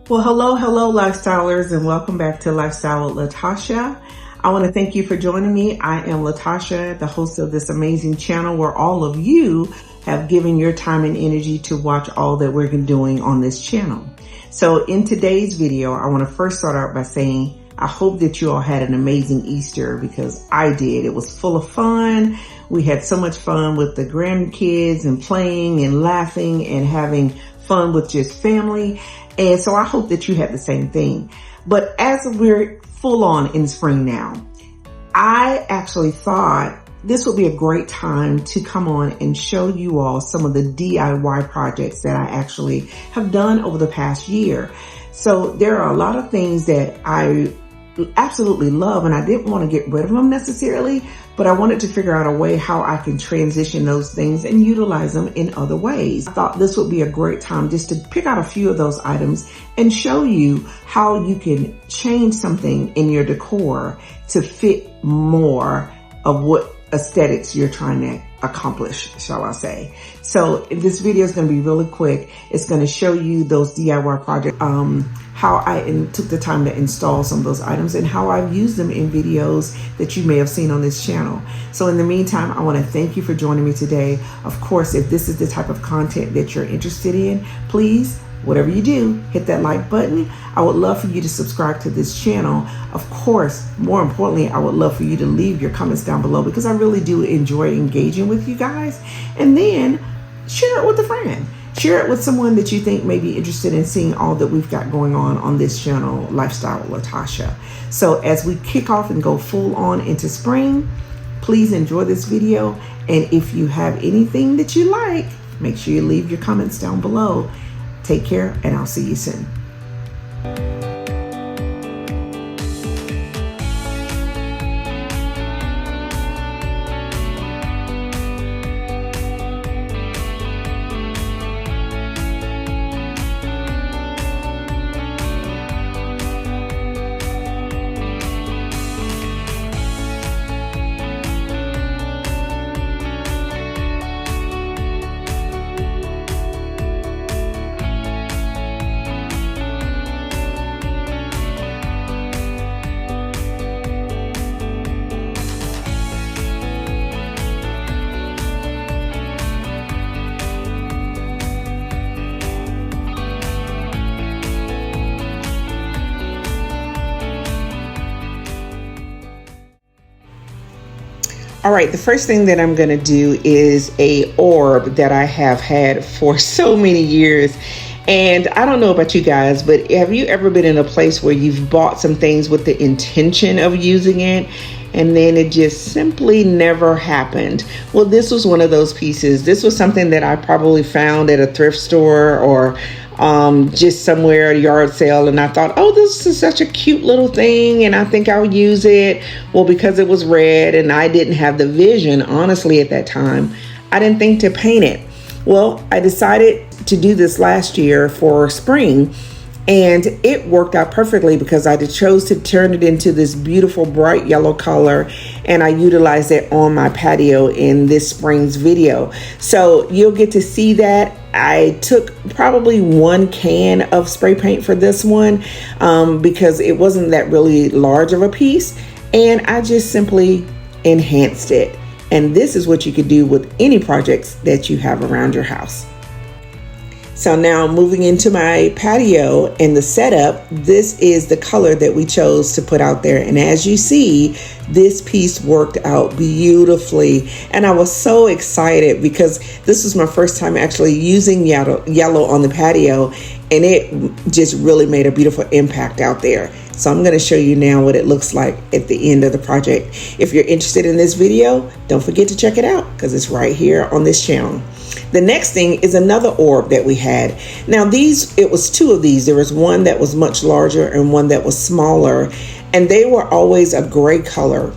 Well, hello, lifestylers, and welcome back to Lifestyle with Latasha. I want to thank you for joining me. I am Latasha, the host of this amazing channel where all of you have given your time and energy to watch all that we're doing on this channel. So in today's video, I want to first start out by saying I hope that you all had an amazing Easter, because I did. It was full of fun. We had so much fun with the grandkids and playing and laughing and having fun with just family. And so I hope that you had the same thing. But as we're full on in spring now, I actually thought this would be a great time to come on and show you all some of the DIY projects that I actually have done over the past year. So there are a lot of things that I absolutely love, and I didn't want to get rid of them necessarily, but I wanted to figure out a way how I can transition those things and utilize them in other ways. I thought this would be a great time just to pick out a few of those items and show you how you can change something in your decor to fit more of what aesthetics you're trying to accomplish, shall I say. So this video is going to be really quick. It's going to show you those DIY projects, how I took the time to install some of those items and how I've used them in videos that you may have seen on this channel. So in the meantime, I want to thank you for joining me today. Of course, if this is the type of content that you're interested in, please, whatever you do, hit that like button. I would love for you to subscribe to this channel. Of course, more importantly, I would love for you to leave your comments down below, because I really do enjoy engaging with you guys. And then share it with a friend. Share it with someone that you think may be interested in seeing all that we've got going on this channel, Lifestyle with Latasha. So as we kick off and go full on into spring, please enjoy this video. And if you have anything that you like, make sure you leave your comments down below. Take care, and I'll see you soon. All right, the first thing that I'm gonna do is a orb that I have had for so many years. And I don't know about you guys, but have you ever been in a place where you've bought some things with the intention of using it, and then it just simply never happened? Well, this was one of those pieces. This was something that I probably found at a thrift store or just somewhere at a yard sale, and I thought, oh, this is such a cute little thing and I think I'll use it. Well, because it was red and I didn't have the vision, honestly, at that time, I didn't think to paint it. Well, I decided to do this last year for spring, and it worked out perfectly because I chose to turn it into this beautiful bright yellow color, and I utilized it on my patio in this spring's video. So you'll get to see that. I took probably 1 can of spray paint for this one because it wasn't that really large of a piece, and I just simply enhanced it. And this is what you could do with any projects that you have around your house. So now moving into my patio and the setup, this is the color that we chose to put out there. And as you see, this piece worked out beautifully. And I was so excited because this was my first time actually using yellow on the patio, and it just really made a beautiful impact out there. So I'm going to show you now what it looks like at the end of the project. If you're interested in this video, don't forget to check it out because it's right here on this channel. The next thing is another orb that we had. Now it was 2 of these. There was one that was much larger and one that was smaller, and they were always a gray color.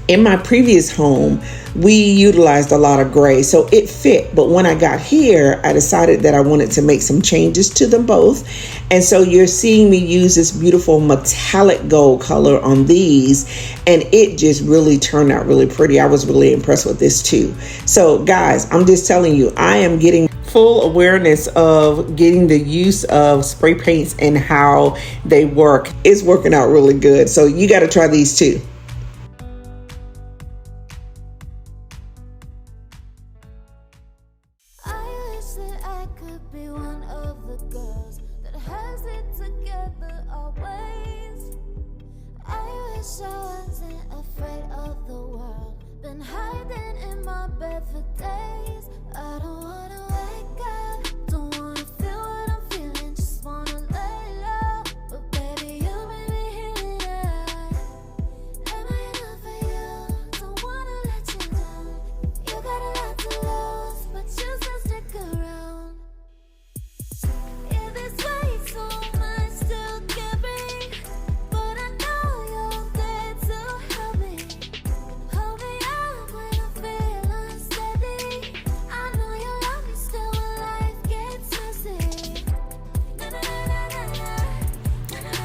In my previous home, we utilized a lot of gray, so it fit. But when I got here, I decided that I wanted to make some changes to them both. And so you're seeing me use this beautiful metallic gold color on these, and it just really turned out really pretty. I was really impressed with this too. So guys, I'm just telling you, I am getting full awareness of getting the use of spray paints and how they work. It's working out really good. So you got to try these too.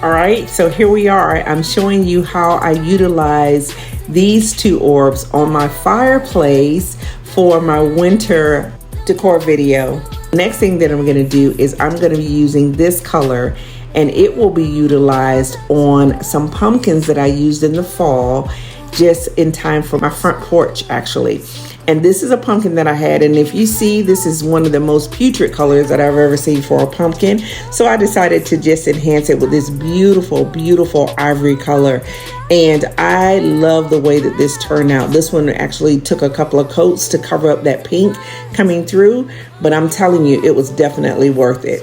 All right, so here we are. I'm showing you how I utilize these two orbs on my fireplace for my winter decor video. Next thing that I'm going to do is I'm going to be using this color, and it will be utilized on some pumpkins that I used in the fall, just in time for my front porch actually. And this is a pumpkin that I had, and if you see, this is one of the most putrid colors that I've ever seen for a pumpkin. So I decided to just enhance it with this beautiful, beautiful ivory color. And I love the way that this turned out. This one actually took a couple of coats to cover up that pink coming through, but I'm telling you, it was definitely worth it.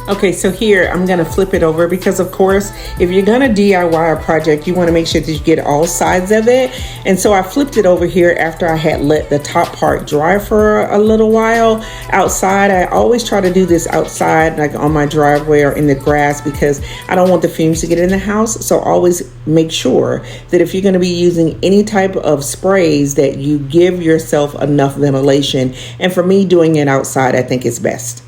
Okay, so here I'm gonna flip it over because of course, if you're gonna DIY a project, you wanna make sure that you get all sides of it. And so I flipped it over here after I had let the top part dry for a little while outside. I always try to do this outside, like on my driveway or in the grass, because I don't want the fumes to get in the house. So always make sure that if you're gonna be using any type of sprays, that you give yourself enough ventilation. And for me, doing it outside, I think is best.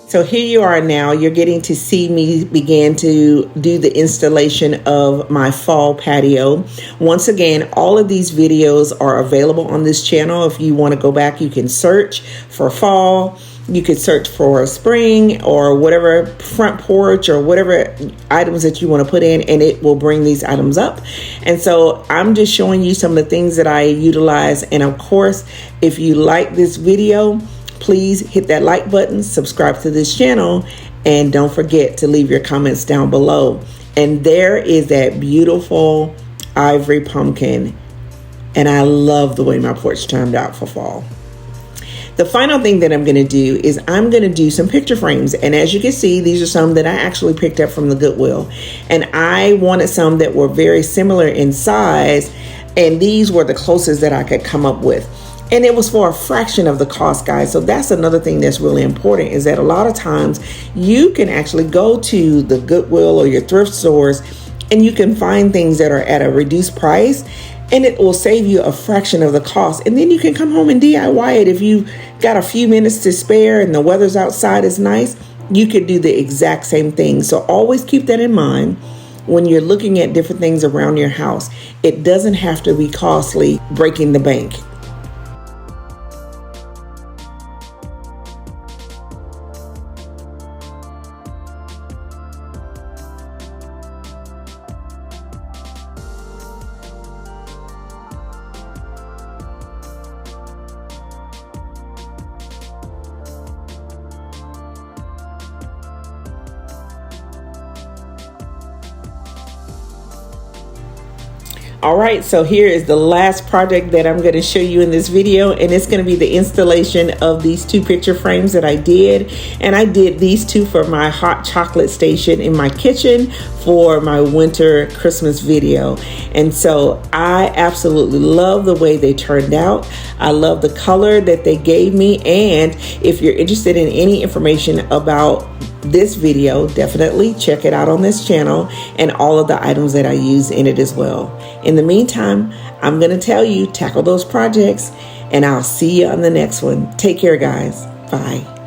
So here you are now, you're getting to see me begin to do the installation of my fall patio. Once again, all of these videos are available on this channel. If you want to go back, you can search for fall. You could search for spring or whatever, front porch or whatever items that you want to put in, and it will bring these items up. And so I'm just showing you some of the things that I utilize. And of course, if you like this video, please hit that like button, subscribe to this channel, and don't forget to leave your comments down below. And there is that beautiful ivory pumpkin. And I love the way my porch turned out for fall. The final thing that I'm going to do is I'm going to do some picture frames. And as you can see, these are some that I actually picked up from the Goodwill. And I wanted some that were very similar in size. And these were the closest that I could come up with. And it was for a fraction of the cost, guys. So that's another thing that's really important, is that a lot of times you can actually go to the Goodwill or your thrift stores and you can find things that are at a reduced price, and it will save you a fraction of the cost. And then you can come home and DIY it. If you got a few minutes to spare and the weather's outside is nice, you could do the exact same thing. So always keep that in mind when you're looking at different things around your house. It doesn't have to be costly, breaking the bank. All right, so here is the last project that I'm going to show you in this video, and it's going to be the installation of these 2 picture frames that I did. And I did these 2 for my hot chocolate station in my kitchen for my winter Christmas video. And so I absolutely love the way they turned out. I love the color that they gave me. And if you're interested in any information about this video, definitely check it out on this channel and all of the items that I use in it as well. In the meantime, I'm going to tell you, tackle those projects, and I'll see you on the next one. Take care, guys. Bye.